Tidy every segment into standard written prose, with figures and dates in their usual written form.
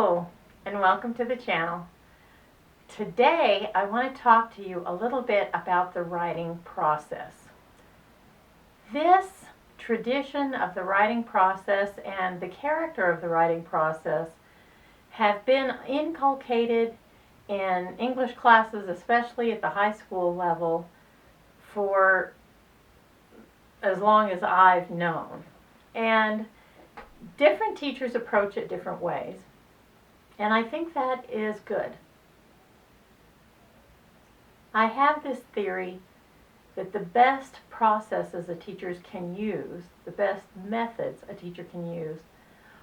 Hello, and welcome to the channel. Today, I want to talk to you a little bit about the writing process. This tradition of the writing process and the character of the writing process have been inculcated in English classes, especially at the high school level, for as long as I've known. And different teachers approach it different ways. And I think that is good. I have this theory that the best processes a teacher can use, the best methods a teacher can use,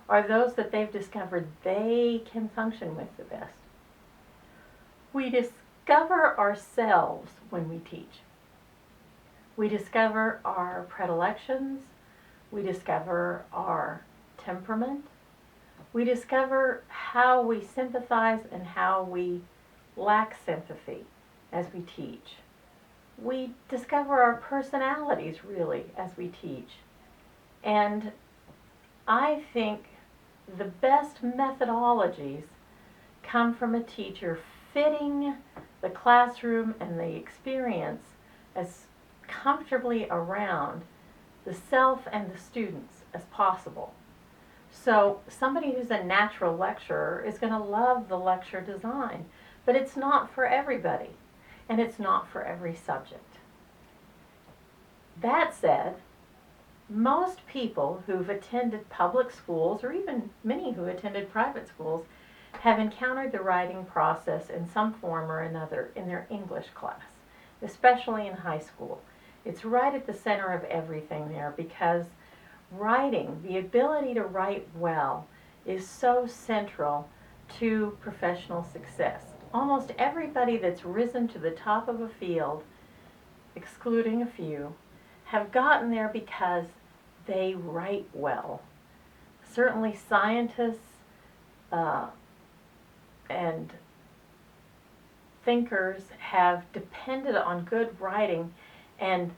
are those that they've discovered they can function with the best. We discover ourselves when we teach. We discover our predilections. We discover our temperament. We discover how we sympathize and how we lack sympathy as we teach. We discover our personalities, really, as we teach. And I think the best methodologies come from a teacher fitting the classroom and the experience as comfortably around the self and the students as possible. So somebody who's a natural lecturer is going to love the lecture design, but it's not for everybody, and it's not for every subject. That said, most people who've attended public schools, or even many who attended private schools, have encountered the writing process in some form or another in their English class, especially in high school. It's right at the center of everything there because writing, the ability to write well, is so central to professional success. Almost everybody that's risen to the top of a field, excluding a few, have gotten there because they write well. Certainly scientists and thinkers have depended on good writing, and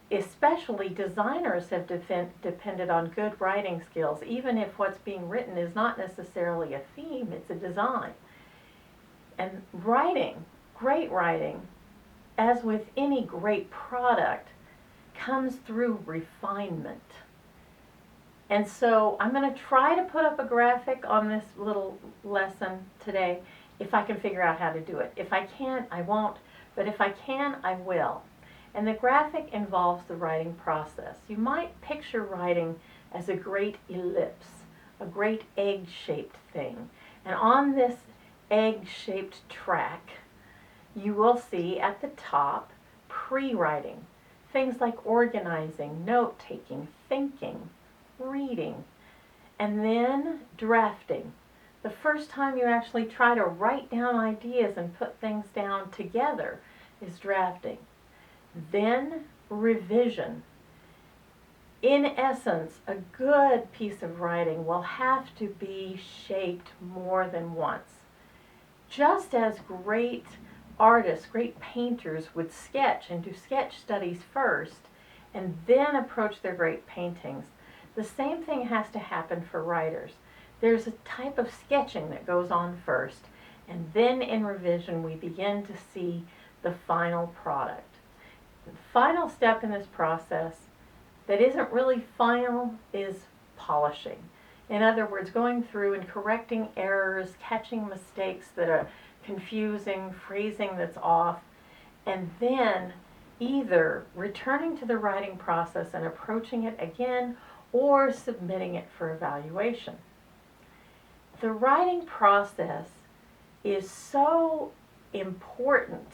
especially designers have depended on good writing skills, even if what's being written is not necessarily a theme, it's a design. And writing, great writing, as with any great product, comes through refinement. And so I'm going to try to put up a graphic on this little lesson today if I can figure out how to do it. If I can't, I won't, but if I can, I will. And the graphic involves the writing process. You might picture writing as a great ellipse, a great egg-shaped thing. And on this egg-shaped track, you will see at the top pre-writing, things like organizing, note-taking, thinking, reading, and then drafting. The first time you actually try to write down ideas and put things down together is drafting. Then revision. In essence, a good piece of writing will have to be shaped more than once. Just as great artists, great painters would sketch and do sketch studies first and then approach their great paintings, the same thing has to happen for writers. There's a type of sketching that goes on first, and then in revision we begin to see the final product. The final step in this process that isn't really final is polishing. In other words, going through and correcting errors, catching mistakes that are confusing, phrasing that's off, and then either returning to the writing process and approaching it again or submitting it for evaluation. The writing process is so important,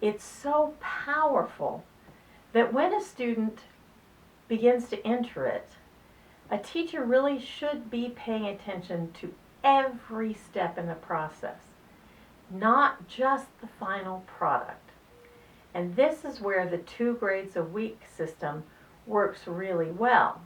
it's so powerful, that when a student begins to enter it, a teacher really should be paying attention to every step in the process, not just the final product. And this is where the 2 grades a week system works really well.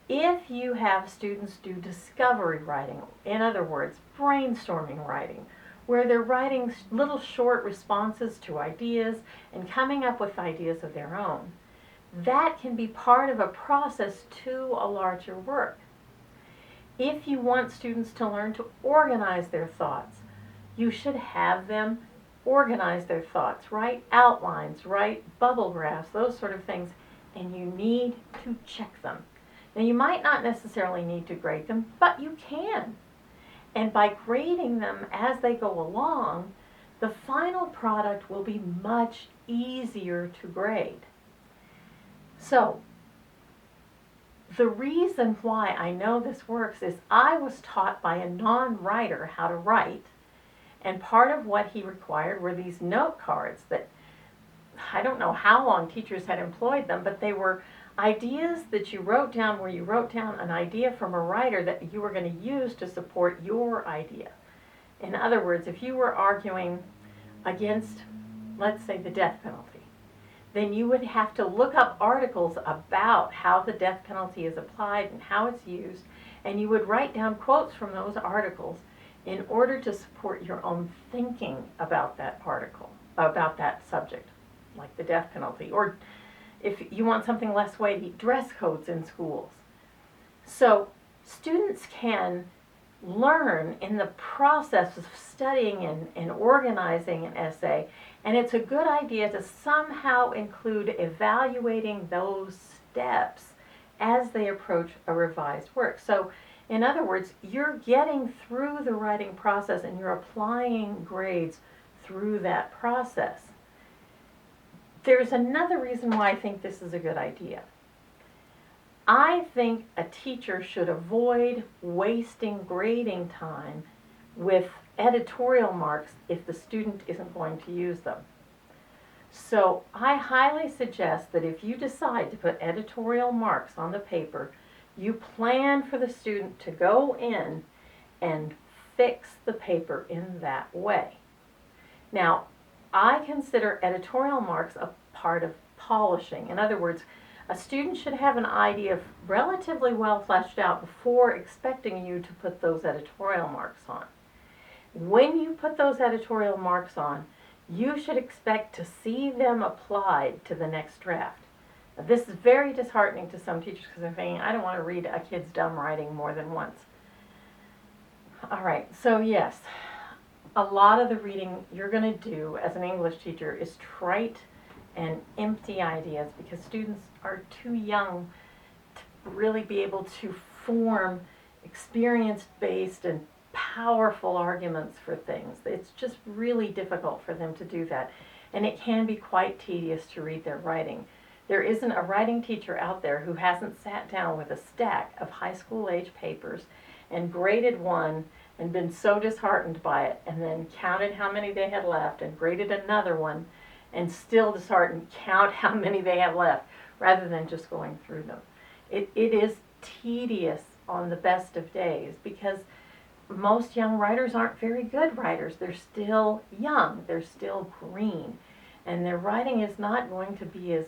If you have students do discovery writing, in other words, brainstorming writing, where they're writing little short responses to ideas and coming up with ideas of their own, that can be part of a process to a larger work. If you want students to learn to organize their thoughts, you should have them organize their thoughts, write outlines, write bubble graphs, those sort of things, and you need to check them. Now, you might not necessarily need to grade them, but you can. And by grading them as they go along, the final product will be much easier to grade. So, the reason why I know this works is I was taught by a non-writer how to write, and part of what he required were these note cards that I don't know how long teachers had employed them, but they were ideas that you wrote down where you wrote down an idea from a writer that you were going to use to support your idea. In other words, if you were arguing against, let's say, the death penalty, then you would have to look up articles about how the death penalty is applied and how it's used, and you would write down quotes from those articles in order to support your own thinking about that article, about that subject, like the death penalty, or if you want something less weighty, dress codes in schools. So students can learn in the process of studying and organizing an essay, and it's a good idea to somehow include evaluating those steps as they approach a revised work. So in other words, you're getting through the writing process and you're applying grades through that process. There's another reason why I think this is a good idea. I think a teacher should avoid wasting grading time with editorial marks if the student isn't going to use them. So I highly suggest that if you decide to put editorial marks on the paper, you plan for the student to go in and fix the paper in that way. Now, I consider editorial marks a part of polishing. In other words, a student should have an idea relatively well fleshed out before expecting you to put those editorial marks on. When you put those editorial marks on, you should expect to see them applied to the next draft. Now, this is very disheartening to some teachers because they're thinking, I don't want to read a kid's dumb writing more than once. All right, so yes, a lot of the reading you're going to do as an English teacher is trite and empty ideas because students are too young to really be able to form experience-based and powerful arguments for things. It's just really difficult for them to do that, and it can be quite tedious to read their writing. There isn't a writing teacher out there who hasn't sat down with a stack of high school age papers and graded one and been so disheartened by it, and then counted how many they had left and graded another one and still disheartened, count how many they have left, rather than just going through them. It is tedious on the best of days because most young writers aren't very good writers. They're still young, they're still green, and their writing is not going to be as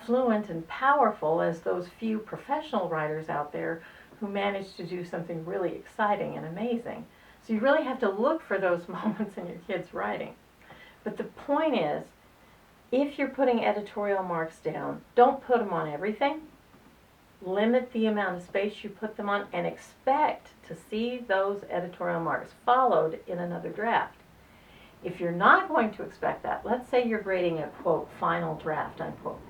fluent and powerful as those few professional writers out there who manage to do something really exciting and amazing. So you really have to look for those moments in your kids' writing. But the point is, if you're putting editorial marks down, don't put them on everything. Limit the amount of space you put them on and expect to see those editorial marks followed in another draft. If you're not going to expect that, let's say you're grading a, quote, final draft, unquote.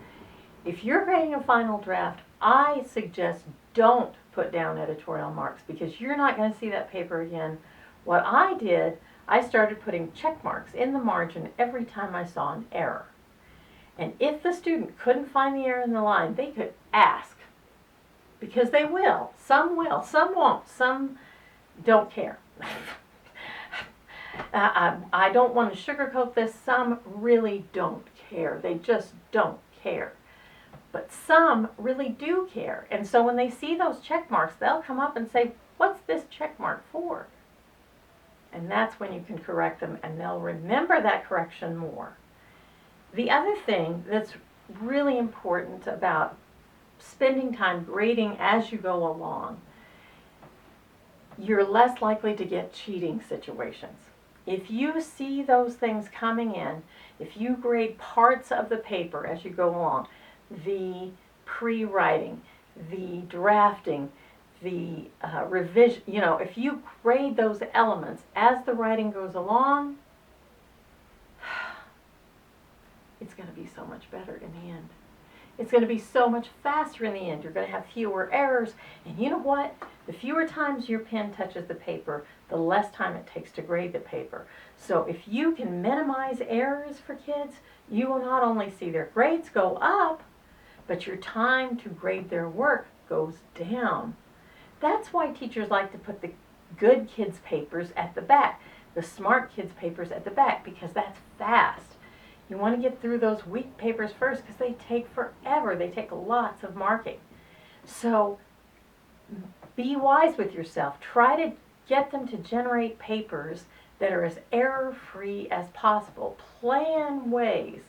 If you're grading a final draft, I suggest don't put down editorial marks because you're not going to see that paper again. What I did, I started putting check marks in the margin every time I saw an error. And if the student couldn't find the error in the line, they could ask. Because they will. Some won't. Some don't care. I don't want to sugarcoat this. Some really don't care. They just don't care. But some really do care. And so when they see those check marks, they'll come up and say, what's this check mark for? And that's when you can correct them, and they'll remember that correction more. The other thing that's really important about spending time grading as you go along, you're less likely to get cheating situations. If you see those things coming in, if you grade parts of the paper as you go along, the pre-writing, the drafting, the revision, you know, if you grade those elements as the writing goes along, it's going to be so much better in the end. It's going to be so much faster in the end. You're going to have fewer errors. And you know what? The fewer times your pen touches the paper, the less time it takes to grade the paper. So if you can minimize errors for kids, you will not only see their grades go up, but your time to grade their work goes down. That's why teachers like to put the good kids' papers at the back, the smart kids' papers at the back, because that's fast. You want to get through those weak papers first because they take forever. They take lots of marking. So be wise with yourself. Try to get them to generate papers that are as error-free as possible. Plan ways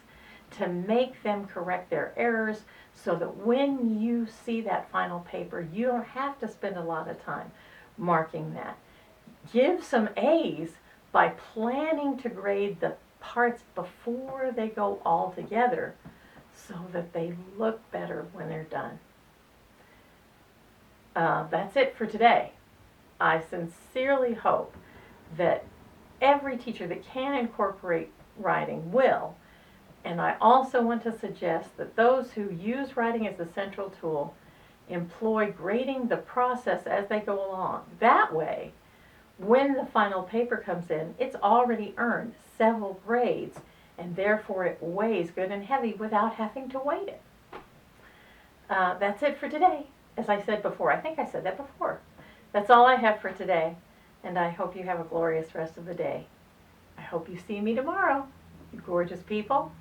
to make them correct their errors so that when you see that final paper, you don't have to spend a lot of time marking that. Give some A's by planning to grade the parts before they go all together so that they look better when they're done. That's it for today. I sincerely hope that every teacher that can incorporate writing will. And I also want to suggest that those who use writing as the central tool employ grading the process as they go along. That way, when the final paper comes in, it's already earned several grades, and therefore it weighs good and heavy without having to weight it. That's it for today. As I said before, I think I said that before. That's all I have for today, and I hope you have a glorious rest of the day. I hope you see me tomorrow, you gorgeous people.